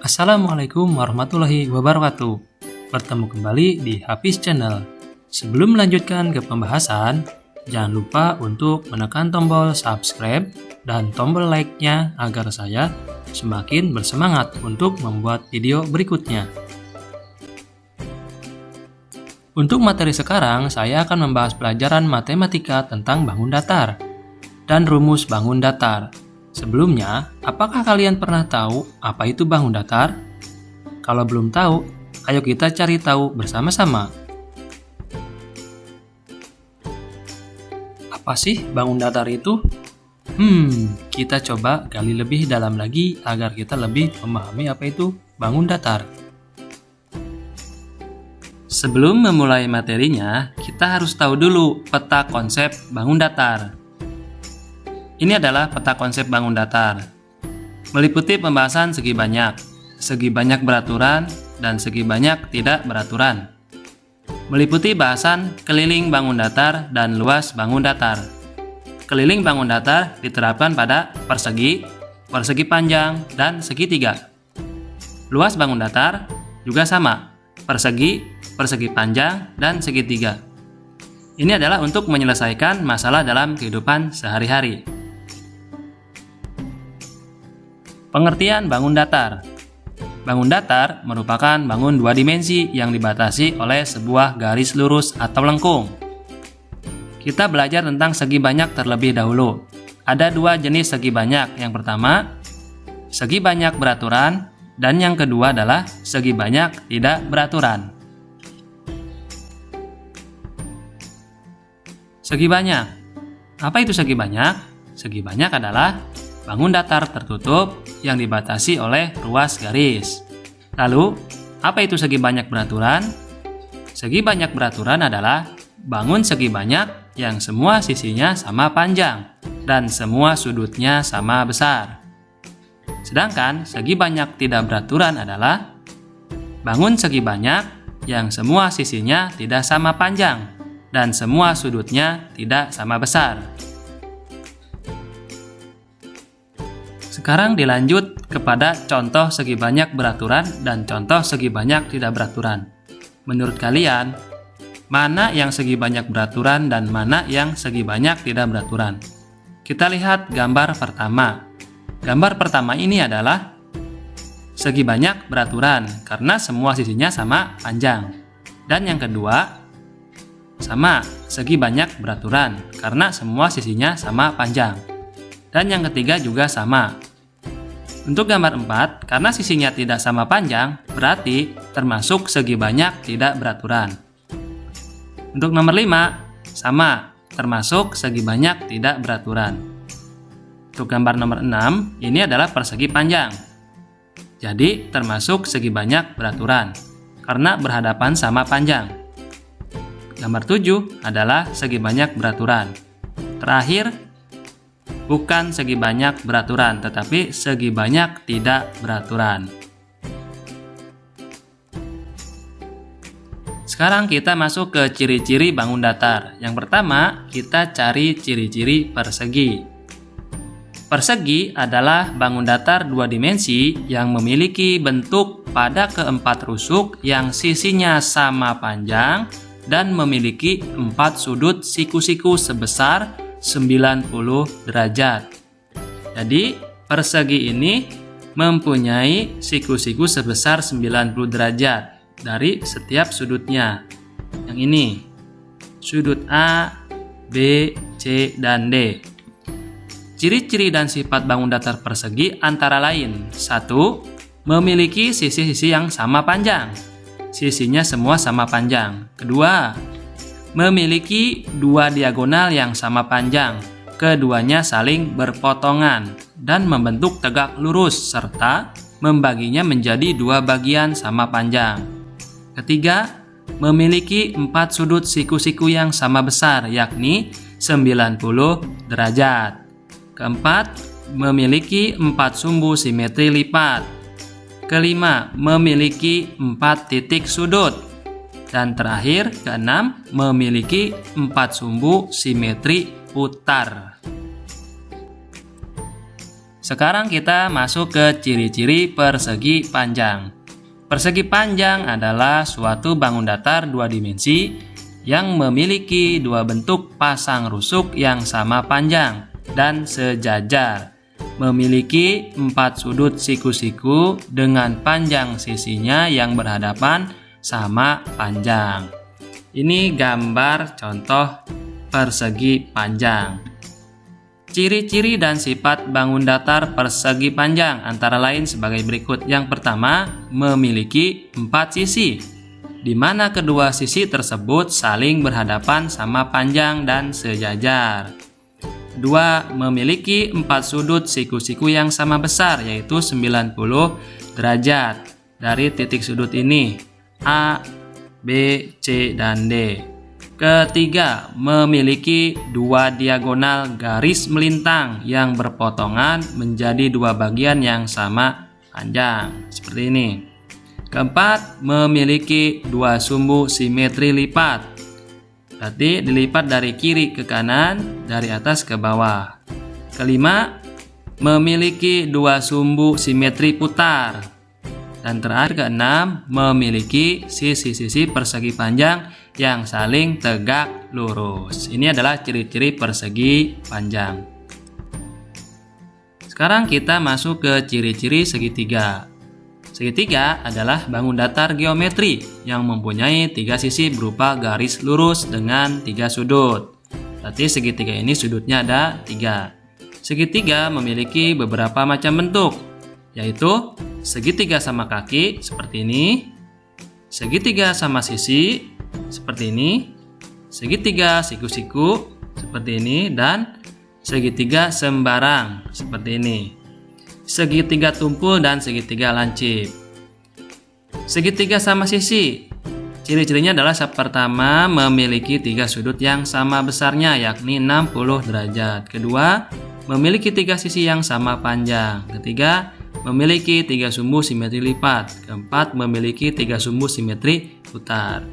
Assalamualaikum warahmatullahi wabarakatuh. Bertemu kembali di Hafiz Channel. Sebelum melanjutkan ke pembahasan, jangan lupa untuk menekan tombol subscribe dan tombol like-nya agar saya semakin bersemangat untuk membuat video berikutnya. Untuk materi sekarang, saya akan membahas pelajaran matematika tentang bangun datar dan rumus bangun datar. Sebelumnya, apakah kalian pernah tahu apa itu bangun datar? Kalau belum tahu, ayo kita cari tahu bersama-sama. Apa sih bangun datar itu? Kita coba gali lebih dalam lagi agar kita lebih memahami apa itu bangun datar. Sebelum memulai materinya, kita harus tahu dulu peta konsep bangun datar. Ini adalah peta konsep bangun datar. Meliputi pembahasan segi banyak beraturan, dan segi banyak tidak beraturan. Meliputi bahasan keliling bangun datar dan luas bangun datar. Keliling bangun datar diterapkan pada persegi panjang, dan segitiga. Luas bangun datar juga sama, persegi panjang, dan segitiga. Ini adalah untuk menyelesaikan masalah dalam kehidupan sehari-hari. Pengertian bangun datar. Bangun datar merupakan bangun dua dimensi yang dibatasi oleh sebuah garis lurus atau lengkung. Kita belajar tentang segi banyak terlebih dahulu. Ada dua jenis segi banyak. Yang pertama, segi banyak beraturan, dan yang kedua adalah segi banyak tidak beraturan. Segi banyak. Apa itu segi banyak? Segi banyak adalah bangun datar tertutup yang dibatasi oleh ruas garis. Lalu, apa itu segi banyak beraturan? Segi banyak beraturan adalah bangun segi banyak yang semua sisinya sama panjang dan semua sudutnya sama besar. Sedangkan segi banyak tidak beraturan adalah bangun segi banyak yang semua sisinya tidak sama panjang dan semua sudutnya tidak sama besar. Sekarang dilanjut kepada contoh segi banyak beraturan dan contoh segi banyak tidak beraturan. Menurut kalian, mana yang segi banyak beraturan dan mana yang segi banyak tidak beraturan? Kita lihat gambar pertama. Gambar pertama ini adalah segi banyak beraturan karena semua sisinya sama panjang. Dan yang kedua, sama, segi banyak beraturan karena semua sisinya sama panjang. Dan yang ketiga juga sama. Untuk gambar 4, karena sisinya tidak sama panjang, berarti termasuk segi banyak tidak beraturan. Untuk nomor 5, sama, termasuk segi banyak tidak beraturan. Untuk gambar nomor 6, ini adalah persegi panjang. Jadi, termasuk segi banyak beraturan, karena berhadapan sama panjang. Gambar 7 adalah segi banyak beraturan. Terakhir, bukan segi banyak beraturan, tetapi segi banyak tidak beraturan. Sekarang kita masuk ke ciri-ciri bangun datar. Yang pertama, kita cari ciri-ciri persegi. Persegi adalah bangun datar dua dimensi yang memiliki bentuk pada keempat rusuk yang sisinya sama panjang dan memiliki 4 sudut siku-siku sebesar 90 derajat. Jadi, persegi ini mempunyai siku-siku sebesar 90 derajat dari setiap sudutnya. Yang ini, sudut A, B, C, dan D. Ciri-ciri dan sifat bangun datar persegi antara lain: 1. Memiliki sisi-sisi yang sama panjang. Sisinya semua sama panjang. Kedua, memiliki dua diagonal yang sama panjang. Keduanya saling berpotongan dan membentuk tegak lurus serta membaginya menjadi dua bagian sama panjang. Ketiga, memiliki 4 sudut siku-siku yang sama besar, yakni 90 derajat. Keempat, memiliki 4 sumbu simetri lipat. Kelima, memiliki 4 titik sudut. Dan terakhir, keenam, memiliki 4 sumbu simetri putar. Sekarang kita masuk ke ciri-ciri persegi panjang. Persegi panjang adalah suatu bangun datar dua dimensi yang memiliki dua bentuk pasang rusuk yang sama panjang dan sejajar. Memiliki 4 sudut siku-siku dengan panjang sisinya yang berhadapan sama panjang. Ini gambar contoh persegi panjang. Ciri-ciri dan sifat bangun datar persegi panjang antara lain sebagai berikut. Yang pertama, memiliki 4 sisi, di mana kedua sisi tersebut saling berhadapan sama panjang dan sejajar. Kedua, memiliki 4 sudut siku-siku yang sama besar, yaitu 90 derajat dari titik sudut ini, A, B, C, dan D. Ketiga, memiliki 2 diagonal garis melintang yang berpotongan menjadi 2 bagian yang sama panjang, seperti ini. Keempat, memiliki 2 sumbu simetri lipat. Berarti dilipat dari kiri ke kanan, dari atas ke bawah. Kelima, memiliki 2 sumbu simetri putar. Dan terakhir keenam, memiliki sisi-sisi persegi panjang yang saling tegak lurus. Ini adalah ciri-ciri persegi panjang. Sekarang kita masuk ke ciri-ciri segitiga. Segitiga adalah bangun datar geometri yang mempunyai 3 sisi berupa garis lurus dengan 3 sudut. Berarti segitiga ini sudutnya ada 3. Segitiga memiliki beberapa macam bentuk, yaitu segitiga sama kaki seperti ini, segitiga sama sisi seperti ini, segitiga siku-siku seperti ini, dan segitiga sembarang seperti ini. Segitiga tumpul dan segitiga lancip. Segitiga sama sisi, ciri-cirinya adalah pertama, memiliki 3 sudut yang sama besarnya, yakni 60 derajat. Kedua, memiliki 3 sisi yang sama panjang. Ketiga, memiliki 3 sumbu simetri lipat. Keempat, memiliki 3 sumbu simetri putar.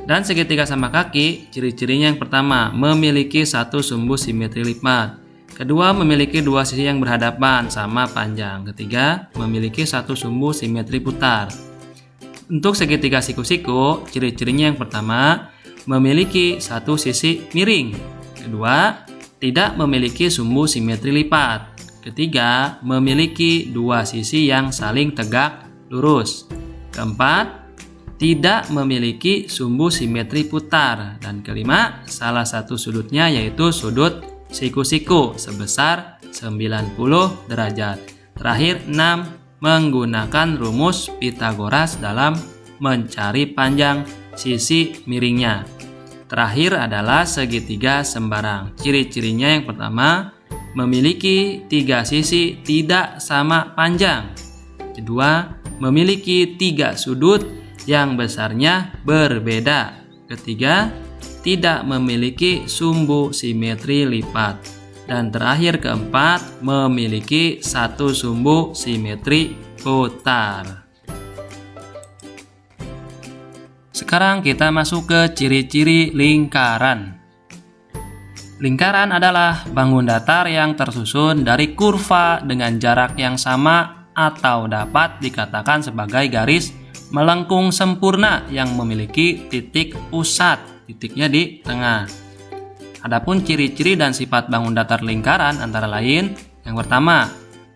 Dan segitiga sama kaki, ciri-cirinya yang pertama, memiliki 1 sumbu simetri lipat. Kedua, memiliki 2 sisi yang berhadapan sama panjang. Ketiga, memiliki 1 sumbu simetri putar. Untuk segitiga siku-siku, ciri-cirinya yang pertama, memiliki 1 sisi miring. Kedua, tidak memiliki sumbu simetri lipat. Ketiga, memiliki 2 sisi yang saling tegak lurus. Keempat, tidak memiliki sumbu simetri putar. Dan kelima, salah satu sudutnya yaitu sudut siku-siku sebesar 90 derajat. Terakhir, 6, menggunakan rumus Pythagoras dalam mencari panjang sisi miringnya. Terakhir adalah segitiga sembarang. Ciri-cirinya yang pertama, memiliki 3 sisi tidak sama panjang. Kedua, memiliki 3 sudut yang besarnya berbeda. Ketiga, tidak memiliki sumbu simetri lipat. Dan terakhir keempat, memiliki 1 sumbu simetri putar. Sekarang kita masuk ke ciri-ciri lingkaran. Lingkaran adalah bangun datar yang tersusun dari kurva dengan jarak yang sama atau dapat dikatakan sebagai garis melengkung sempurna yang memiliki titik pusat. Titiknya di tengah. Adapun ciri-ciri dan sifat bangun datar lingkaran antara lain, yang pertama,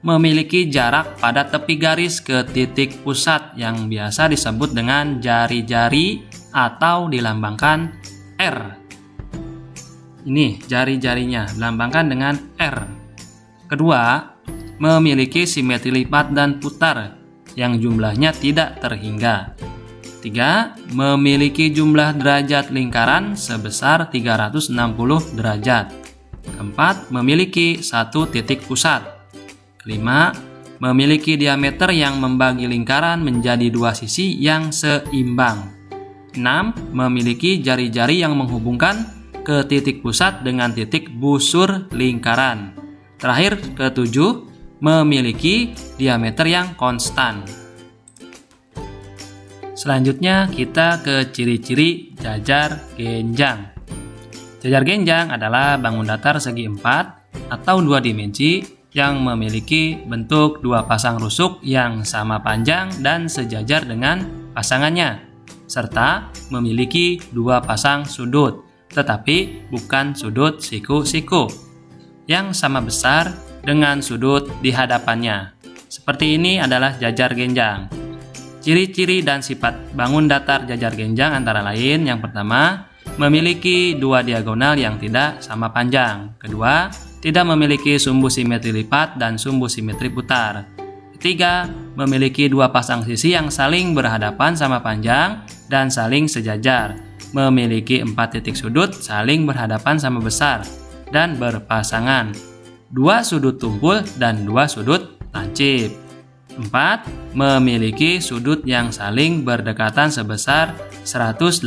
memiliki jarak pada tepi garis ke titik pusat yang biasa disebut dengan jari-jari atau dilambangkan R. Ini jari-jarinya dilambangkan dengan R. Kedua, memiliki simetri lipat dan putar yang jumlahnya tidak terhingga. 3. Memiliki jumlah derajat lingkaran sebesar 360 derajat. 4. Memiliki 1 titik pusat. 5. Memiliki diameter yang membagi lingkaran menjadi 2 sisi yang seimbang. 6. Memiliki jari-jari yang menghubungkan ke titik pusat dengan titik busur lingkaran. Terakhir, ke-7, memiliki diameter yang konstan. Selanjutnya kita ke ciri-ciri jajar genjang. Jajar genjang adalah bangun datar segi 4 atau 2 dimensi yang memiliki bentuk dua pasang rusuk yang sama panjang dan sejajar dengan pasangannya, serta memiliki dua pasang sudut, tetapi bukan sudut siku-siku, yang sama besar dengan sudut di hadapannya. Seperti ini adalah jajar genjang. Ciri-ciri dan sifat bangun datar jajar genjang antara lain, yang pertama, memiliki dua diagonal yang tidak sama panjang. Kedua, tidak memiliki sumbu simetri lipat dan sumbu simetri putar. Ketiga, memiliki dua pasang sisi yang saling berhadapan sama panjang dan saling sejajar. Memiliki 4 titik sudut saling berhadapan sama besar dan berpasangan. 2 sudut tumpul dan 2 sudut lancip. 4. Memiliki sudut yang saling berdekatan sebesar 180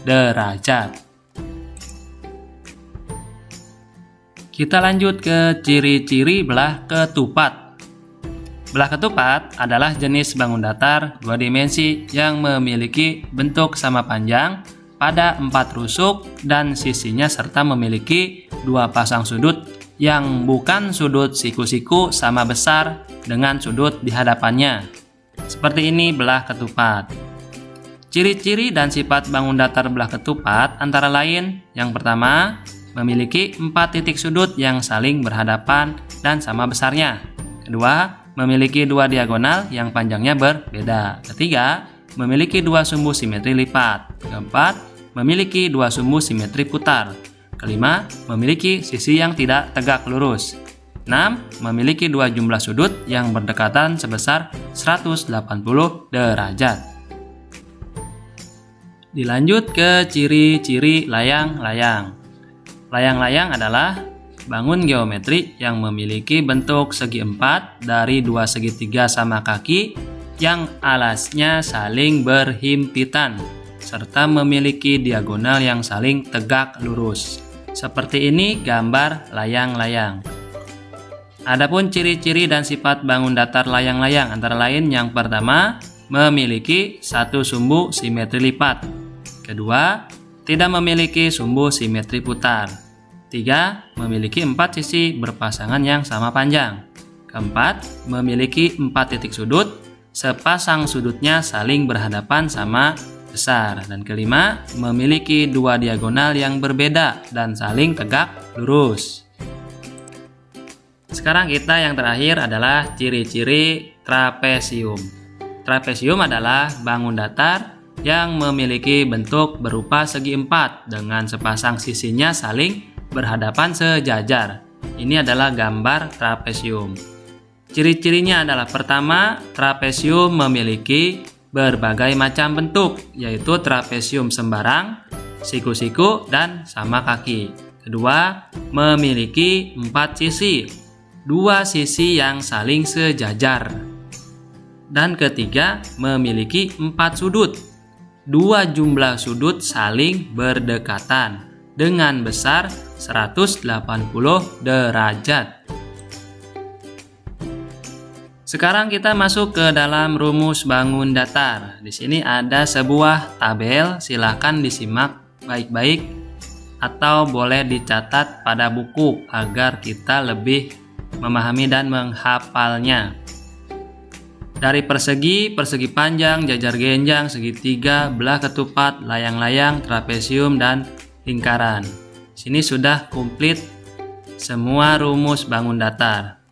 derajat. Kita lanjut ke ciri-ciri belah ketupat. Belah ketupat adalah jenis bangun datar 2 dimensi yang memiliki bentuk sama panjang pada 4 rusuk dan sisinya serta memiliki 2 pasang sudut yang bukan sudut siku-siku sama besar dengan sudut di hadapannya. Seperti ini belah ketupat. Ciri-ciri dan sifat bangun datar belah ketupat antara lain, yang pertama, memiliki 4 titik sudut yang saling berhadapan dan sama besarnya. Kedua, memiliki 2 diagonal yang panjangnya berbeda. Ketiga, memiliki 2 sumbu simetri lipat. Keempat, memiliki 2 sumbu simetri putar. Kelima, memiliki sisi yang tidak tegak lurus. 6. Memiliki 2 jumlah sudut yang berdekatan sebesar 180 derajat. Dilanjut ke ciri-ciri layang-layang. Layang-layang adalah bangun geometri yang memiliki bentuk segi 4 dari 2 segitiga sama kaki yang alasnya saling berhimpitan serta memiliki diagonal yang saling tegak lurus. Seperti ini gambar layang-layang. Adapun ciri-ciri dan sifat bangun datar layang-layang antara lain, yang pertama, memiliki 1 sumbu simetri lipat. Kedua, tidak memiliki sumbu simetri putar. 3. Memiliki 4 sisi berpasangan yang sama panjang. Keempat, memiliki 4 titik sudut, sepasang sudutnya saling berhadapan sama besar. Dan kelima, memiliki 2 diagonal yang berbeda dan saling tegak lurus. Sekarang kita yang terakhir adalah ciri-ciri trapesium. Trapesium adalah bangun datar yang memiliki bentuk berupa segi 4 dengan sepasang sisinya saling berhadapan sejajar. Ini adalah gambar trapesium. Ciri-cirinya adalah, pertama, trapesium memiliki berbagai macam bentuk, yaitu trapesium sembarang, siku-siku, dan sama kaki. Kedua, memiliki 4 sisi, 2 sisi yang saling sejajar. Dan ketiga, memiliki 4 sudut, 2 jumlah sudut saling berdekatan dengan besar 180 derajat. Sekarang kita masuk ke dalam rumus bangun datar. Di sini ada sebuah tabel, silakan disimak baik-baik atau boleh dicatat pada buku agar kita lebih memahami dan menghafalnya. Dari persegi, persegi panjang, jajar genjang, segitiga, belah ketupat, layang-layang, trapesium, dan lingkaran. Sini sudah komplit semua rumus bangun datar.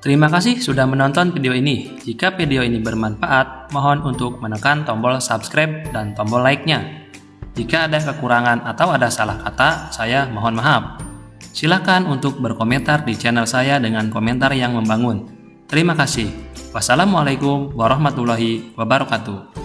Terima kasih sudah menonton video ini. Jika video ini bermanfaat, mohon untuk menekan tombol subscribe dan tombol like-nya. Jika ada kekurangan atau ada salah kata, saya mohon maaf. Silakan untuk berkomentar di channel saya dengan komentar yang membangun. Terima kasih. Wassalamualaikum warahmatullahi wabarakatuh.